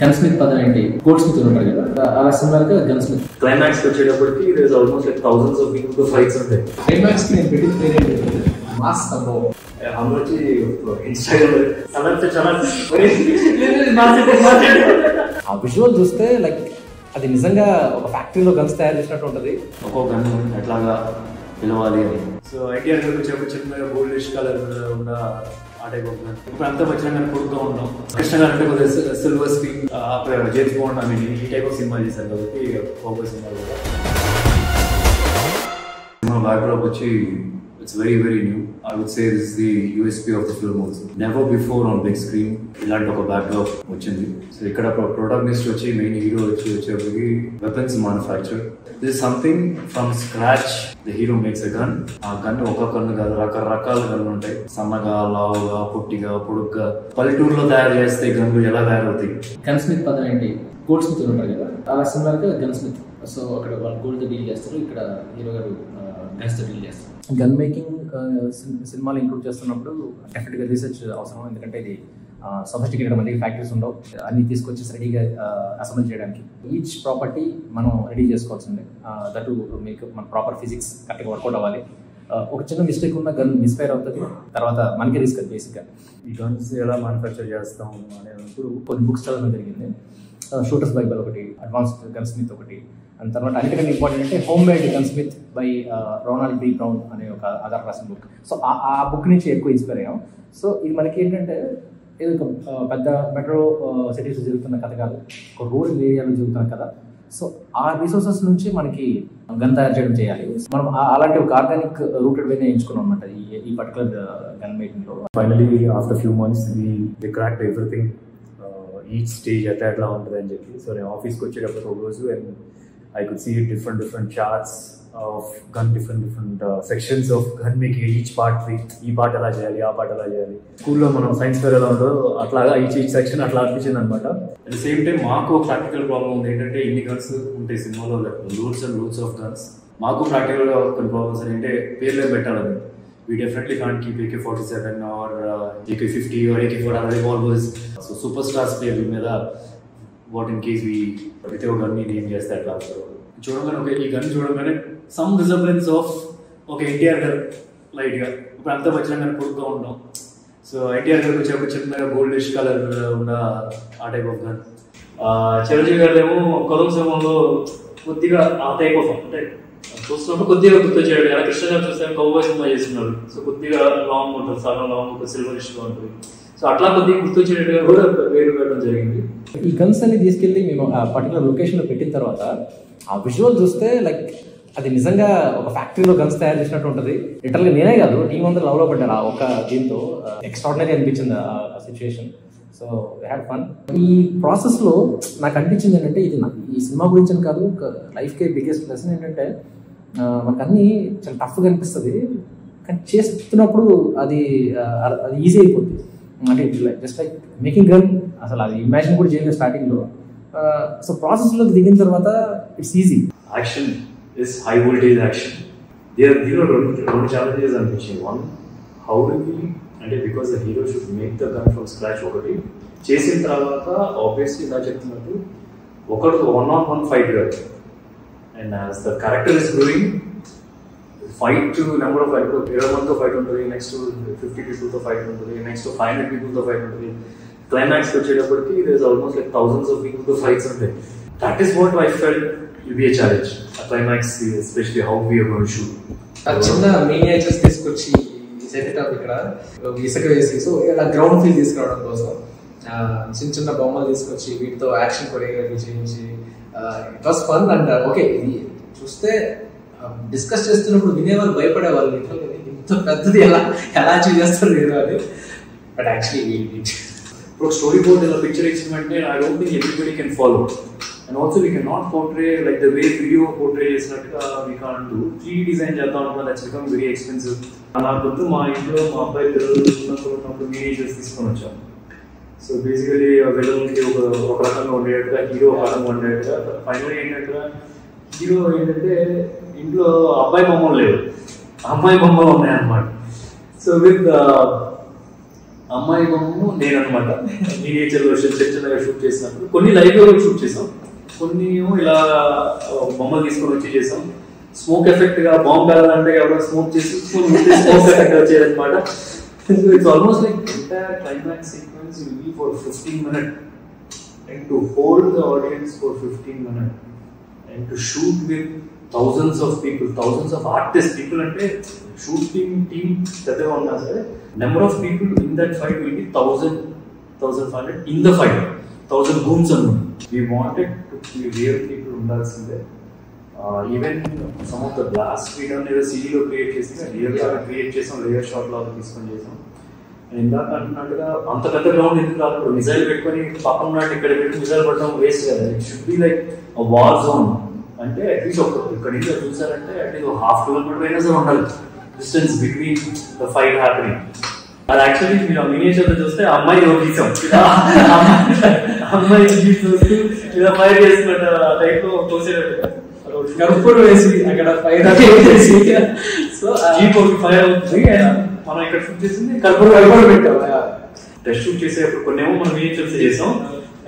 Gun Smith పదం ఏంటి? Gold Smith ఉంటారు కదా, అలా సిమిలర్ గా గన్ స్మిత్. క్లైమాక్స్ వచ్చేటప్పటికి there is almost like thousands of people తో ఫైట్స్ ఉంటాయి. క్లైమాక్స్ కి నేను పెట్టిన పేరు ఏంటి? మాస్ సంభవం. हमलोची ఇన్‌స్టాగ్రామ్ సనత్ చనత్ ఆ విజువల్ చూస్తే లైక్ అది నిజంగా ఒక ఫ్యాక్టరీలో గన్స్ తయారు చేసినట్టు ఉంటుంది. ఒక్కో గన్ ఎట్లాగా పిలవాలి అని. సో ఐడియా చిన్న గోల్డిష్ కలర్ ఉన్న ఆ టైప్ ఆఫ్ గన్. ఇప్పుడు అంతా వచ్చిన కొడుతూ ఉంటాం. కృష్ణ గారు అంటే కొద్దిగా silver screen James bond I mean ఈ టైప్ ఆఫ్ సినిమా చేశారు కాబట్టి ఫోకస్ సినిమాలు కూడా సినిమా బ్యాక్డ్రాప్ వచ్చి it's very new. I would say this is the USP of the film also. Never before on big screen ఇలాంటి ఒక backdrop వచ్చింది. So ఇక్కడ ప్రొటాగనిస్ట్ వచ్చి మెయిన్ హీరో వచ్చేప్పటికి weapons manufacture. This is something from scratch the hero makes a gun. ఆ gun ఒక gun కాదు, రకరకాల గన్లు ఉంటాయి. సన్నగా, లావుగా, పొట్టిగా, పొడుగ్గా. పల్లెటూరులో తయారు చేస్తే గన్లు ఎలా తయారవుతాయి? గన్ స్మిత్ పదం ఏంటి? గోల్డ్ స్మిత్ ఉంటారు కదా, అలా సిమిలర్ గా గన్ స్మిత్. సో అక్కడ వాళ్ళు గోల్డ్ తో డీల్ చేస్తారు, ఇక్కడ హీరో గారు గన్స్ తో డీల్ చేస్తారు. గన్ మేకింగ్ సినిమాలు ఇంక్లూడ్ చేస్తున్నప్పుడు డెఫినెట్గా రీసెర్చ్ అవసరం. ఎందుకంటే ఇది సొఫిస్టికేటెడ్ మళ్ళీ ఫ్యాక్టరీస్ ఉండవు, అన్ని తీసుకొచ్చి రెడీగా అసెంబ్ల్ చేయడానికి. ఈచ్ ప్రాపర్టీ మనం రెడీ చేసుకోవాల్సిందే. దట్ మీకు మన ప్రాపర్ ఫిజిక్స్ కరెక్ట్గా వర్కౌట్ అవ్వాలి. ఒక చిన్న మిస్టేక్ ఉన్న గన్ మిస్ఫైర్ అవుతుంది, తర్వాత మనకే రిస్క్ అది బేసిక్గా. ఈ గన్స్ ఎలా మ్యానుఫ్యాక్చర్ చేస్తాం అనేటప్పుడు కొన్ని బుక్స్ చదవడం జరిగింది. షూటర్స్ బైబల్ ఒకటి, అడ్వాన్స్డ్ గన్ స్మిత్ ఒకటి, అండ్ తర్వాత అన్నిటికంటే ఇంపార్టెంట్ అంటే homemade gunsmith by Ronald D Brown అనే ఒక ఆధార్ రాసిన బుక్. సో ఆ బుక్ నుంచి ఎక్కువ ఇన్స్పైర్ అయ్యాం. సో ఇది మనకి ఏంటంటే ఇది ఒక పెద్ద మెట్రో సిటీస్లో జరుగుతున్న కథ కాదు, ఒక రూరల్ ఏరియాలో జరుగుతున్న కథ. సో ఆ రిసోర్సెస్ నుంచి మనకి గన్ తయారు చేయడం చేయాలి. మనం అలాంటి ఒక ఆర్గానిక్ రూటెడ్ వేనే ఎంచుకున్నాం అనమాట ఈ పర్టికులర్ గన్ మేకింగ్లో. Finally after few months we cracked everything. Each stage ఎట్లా ఉంటుంది అని చెప్పి. సో నేను ఆఫీస్కి వచ్చేటప్పుడు ఒక రోజు and I could see different charts of gun, different sections of gun making. Each part, ee part ela cheyali, aa part ela cheyali. School lo manam science fair ela undo atlaga each section atla arpichindi anamata. At the same time maaku practical problem undi entante inni guns untayi cinemalo loads and loads of guns. Maaku practical ga కొన్ని problems ante పేర్లు పెట్టాలని. We definitely can't keep AK-47 or AK-50 or AK-47 revolvers. So superstars పేర్ల మీద what in case వి ప్రతి ఒక్క గన్ని name చేస్తే అట్లా చూడగానే ఓకే ఈ గన్ చూడగానే సమ్ రిజంబ్లెన్స్ ఆఫ్ ఒక ఎన్టీఆర్ గారు లైట్గా. ఇప్పుడు అంతా వచ్చిన కానీ కొడుతూ ఉంటాం. సో ఎన్టీఆర్ గారికి వచ్చేప్పుడు చిన్నగా గోల్డిష్ కలర్ ఉన్న ఆ టైప్ ఆఫ్ గన్. చిరంజీవి గారు ఏమో కొలం సమయంలో కొద్దిగా ఆ టైప్ ఆఫ్ అంటే చూస్తున్నప్పుడు కొద్దిగా గుర్తొచ్చాడు. అలా కృష్ణ గారు చూస్తే కౌబాయ్ సినిమా చేస్తున్నారు. సో కొద్దిగా లాంగ్ ఉంటుంది, సగం లాంగ్ ఒక సిల్వరిష్గా ఉంటుంది. సో అట్లా కొద్దిగా గుర్తొచ్చేటట్టుగా కూడా వేరు పెట్టడం జరిగింది. ఈ గన్స్ అన్ని తీసుకెళ్ళి మేము ఆ పర్టికులర్ లొకేషన్లో పెట్టిన తర్వాత ఆ విజువల్ చూస్తే లైక్ అది నిజంగా ఒక ఫ్యాక్టరీలో గన్స్ తయారు చేసినట్టు ఉంటుంది. లిటరల్గా నేనే కాదు, టీం అందరూ లవ్లో పడ్డారు ఆ ఒక దీంతో. ఎక్స్ట్రాడినరీ అనిపించింది ఆ situation. So we had fun. ఈ ప్రాసెస్లో నాకు అనిపించింది ఏంటంటే ఇది ఈ సినిమా గురించి అని కాదు, లైఫ్కే బిగ్గెస్ట్ లెసన్ ఏంటంటే మనకు అన్నీ చాలా టఫ్గా అనిపిస్తుంది, కానీ చేస్తున్నప్పుడు అది ఈజీ అయిపోతుంది. అంటే జస్ట్ లైక్ మేకింగ్ గన్ అసలు అది ఇమాజిన్ కూడా చేయలేదు స్టార్టింగ్లో. సో ప్రాసెస్లోకి దిగిన తర్వాత it's easy. Action is high voltage action. దీనిలో రెండు ఛాలెంజెస్ అనిపించింది. వన్, హౌ డు వి అంటే because the hero should make the gun from scratch. ఒకటి చేసిన తర్వాత ఆబ్వియస్లీ ఇలా చెప్తున్నట్టు ఒకరితో 1-on-1 ఫైట్ కాదు. And as the character is growing fight number of fight 20 మందితో ఫైట్ ఉంటుంది, నెక్స్ట్ 50 పీపుల్తో ఫైట్ ఉంటుంది, నెక్స్ట్ 500 పీపుల్తో ఫైట్ ఉంటుంది. క్లైమాక్స్ వచ్చేటప్పటికి there is almost like thousands of పీపుల్తో ఫైట్స్ ఉంటాయి. That is what I felt will be a challenge. ఆ climax especially how we are going to shoot. చిన్న మినియేచర్స్ తీసుకొచ్చి సెటప్ ఇక్కడ ఇసుక వేసి సో ఇలా గ్రౌండ్ ఫీల్ తీసుకురావడం కోసం చిన్న చిన్న బొమ్మలు తీసుకొచ్చి వీటితో యాక్షన్ కొరియోగ్రఫీ చేయించి it was fun. And okay ఇది చూస్తే డిస్కస్ చేస్తున్నప్పుడు వినేవాళ్ళు భయపడేవాళ్ళు, ఇంత పెద్దది ఎలా అచీవ్ చేస్తారు లేదు అని. బట్ యాక్చువల్లీ ఇప్పుడు స్టోరీ బోర్డ్ ఇలా పిక్చర్ ఇచ్చినట్టే I don't think everybody can follow. And also we can not portray like the way video portray చేసినట్టుగా we can't do. 3D design చేద్దాం అనుకున్నా దట్స్ బికమ్ వెరీ ఎక్స్పెన్సివ్. నాకు గుర్తు మా ఇంట్లో మా అబ్బాయి పిల్లలు ఉన్నప్పుడు మినియేచర్స్ తీసుకొని వచ్చాం. సో బేసికలీ విలన్కి ఒక రకంగా ఉండేట్టుగా, హీరో ఒక రకంగా ఉండేట్టుగా. ఫైనల్ ఏంటంటే హీరో ఏంటంటే ఇంట్లో అబ్బాయి బొమ్మలు లేవు, అమ్మాయి బొమ్మలు ఉన్నాయన్నమాట. సో విత్ అమ్మాయి బొమ్మ నేను అనమాట మినియేచర్ వర్షన్ చిన్నగా షూట్ చేసినప్పుడు కొన్ని లైవ్ లో షూట్ చేసాం, కొన్ని ఇలా బొమ్మలు తీసుకొని వచ్చి చేసాం. స్మోక్ ఎఫెక్ట్ గా బాంబ్ కావాలంటే ఎవరో స్మోక్ చేసి స్మోక్ ఎఫెక్ట్ వచ్చేదన్నమాట. It's almost like entire climax sequence you leave for 15 minutes and to hold the audience for 15 minutes and to shoot with thousands of people, thousands of artists. People అంటే shooting team పెద్దగా ఉన్నా సరే number of people in that fight will be 1,500 in the fight, 1,000 gooms అన్నమాట. We wanted to be real people ఉండాల్సిందే. Even some of the blast we done ఏదో CD లో create చేసి real గా క్రియేట్ చేసాం, లేయర్ షాట్ లాగా తీసుకొని చేసాం. ఇందాక అంటున్నట్టుగా అంత పెద్ద గ్రౌండ్ ఎందుకు రాదు, మిజైల్ పెట్టుకొని పక్కన ఉన్నట్టు ఇక్కడ పెట్టి మిజైల్ పడడం వేస్ట్ కదా. It should be like war zone. అంటే అట్లీస్ట్ ఒక ఇక్కడ నుంచి చూసారంటే అట్లీస్ట్ 1/2 kilometer అయినా సరే ఉండాలి distance between the fight happening. అది యాక్చువల్లీ మీరు మినియేచర్ లో చూస్తే అమ్మాయి గీసాం, అమ్మాయి చూస్తూ ఇలా ఫైర్ చేస్తున్నట్టు టైప్ లో తోసేటట్టు కర్పూరం వేసి అక్కడ ఫైర్ చేసి సో జీప్ ఒకటి ఫైర్ అవుతుంది. మనం ఇక్కడ షూట్ చేసింది కర్పూరం పెట్టాం. టెస్ట్ షూట్ చేసేటప్పుడు కొన్ని ఏమో మనం మినియేచర్స్ చేసాం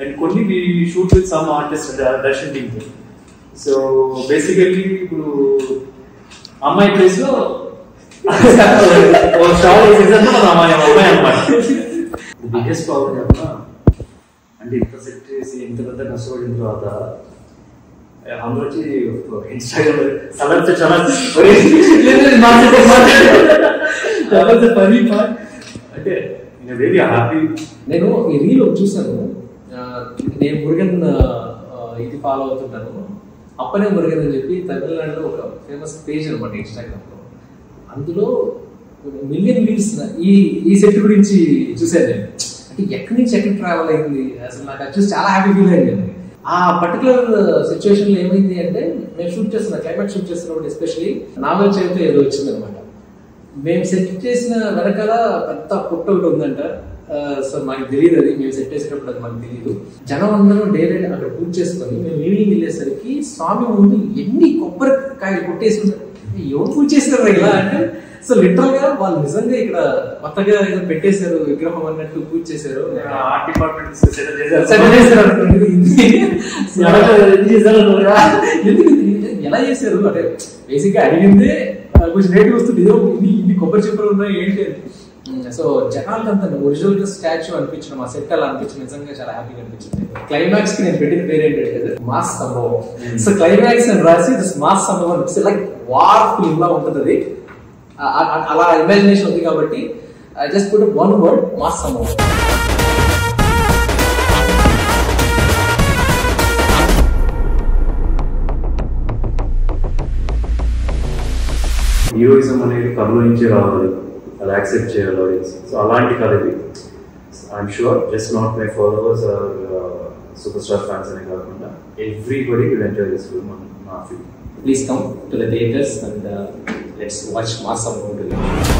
అండ్ కొన్ని we shoot with some artist direction team. So basically ఇప్పుడు అమ్మాయి ప్లేస్ లో అమ్మాయి అన్నమాట. బిగ్గెస్ట్ ప్రాబ్లం ఏమన్నా అంటే ఇంత సెట్ చేసి ఇంత పెద్ద కష్టపడిన తర్వాత అందరూ వచ్చి ఇన్స్టాగ్రామ్ అంటే వెరీ హ్యాపీ. నేను ఈ రీల్ చూసాను, నేను మురుగన్ ఇది ఫాలో అవుతుంటాను, అప్పనే మురుగన్ అని చెప్పి తమిళనాడులో ఒక ఫేమస్ పేజ్ అనమాట ఇన్స్టాగ్రామ్ లో. అందులో మిలియన్ వ్యూస్ ఈ సెట్ గురించి చూసాను నేను. అంటే ఎక్కడి నుంచి ఎక్కడ ట్రావెల్ అయింది అసలు నాకు అది చూసి చాలా హ్యాపీ ఫీల్ అయింది. ఆ పర్టికులర్ సిచ్యువేషన్ లో ఏమైంది అంటే మేము షూట్ చేస్తున్నా క్లైమాక్స్ షూట్ చేస్తున్నప్పుడు ఎస్పెషల్లీ నావల్ చేతితో ఏదో వచ్చింది అనమాట. మేము సెట్ చేసిన వెనకాల పెద్ద పుట్ట ఒకటి ఉందంట. సో మాకు తెలియదు, అది మేము సెట్ చేసేటప్పుడు అది మాకు తెలియదు. జనం అందరూ డే నైట్ అక్కడ పూజ చేసుకొని మేము ఈవినింగ్ వెళ్ళేసరికి స్వామి ముందు ఎన్ని కొబ్బరికాయలు కొట్టేసి ఎవరు పూజ చేసినారు ఇలా అంటే, సో లిటరల్ గా వాళ్ళు నిజంగా ఇక్కడ కొత్తగా ఏదో పెట్టేశారు విగ్రహం అన్నట్టు పూజ చేశారు. ఆర్ట్ డిపార్ట్మెంట్ ఎలా చేశారు అంటే బేసిక్ గా అడిగిందే కొంచెం రేటు వస్తుంది, ఇన్ని కొబ్బరి చెప్పులు ఉన్నాయి ఏంటి. సో జనాలకి అంత ఒరిజినల్ గా స్టాచ్యూ అనిపించిన మా సెట్ అలా అనిపించింది, నిజంగా చాలా హ్యాపీగా అనిపించింది. క్లైమాక్స్ కి నేను పెట్టిన పేరు ఏంటంటే మాస్ సంభవం. సో క్లైమాక్స్ అని రాసి మాస్ సంభవం అనిపిస్తే లైక్ వార్ ఫిల్మ్ లా ఉంటుంది అది. అలా ఇమాజినేషన్ ఉంది కాబట్టి I just put one word, mass సంభవం. హీరోయిజం అనేది కథలో నుంచే రావాలి, అది యాక్సెప్ట్ చేయాలి ఆడియన్స్. సో అలాంటి కథ ఇది. I'm sure just not my followers are superstar fans అనే కాకుండా everybody will enjoy this film నా feel. Please come to the theaters and let's watch Mass Sambavam together.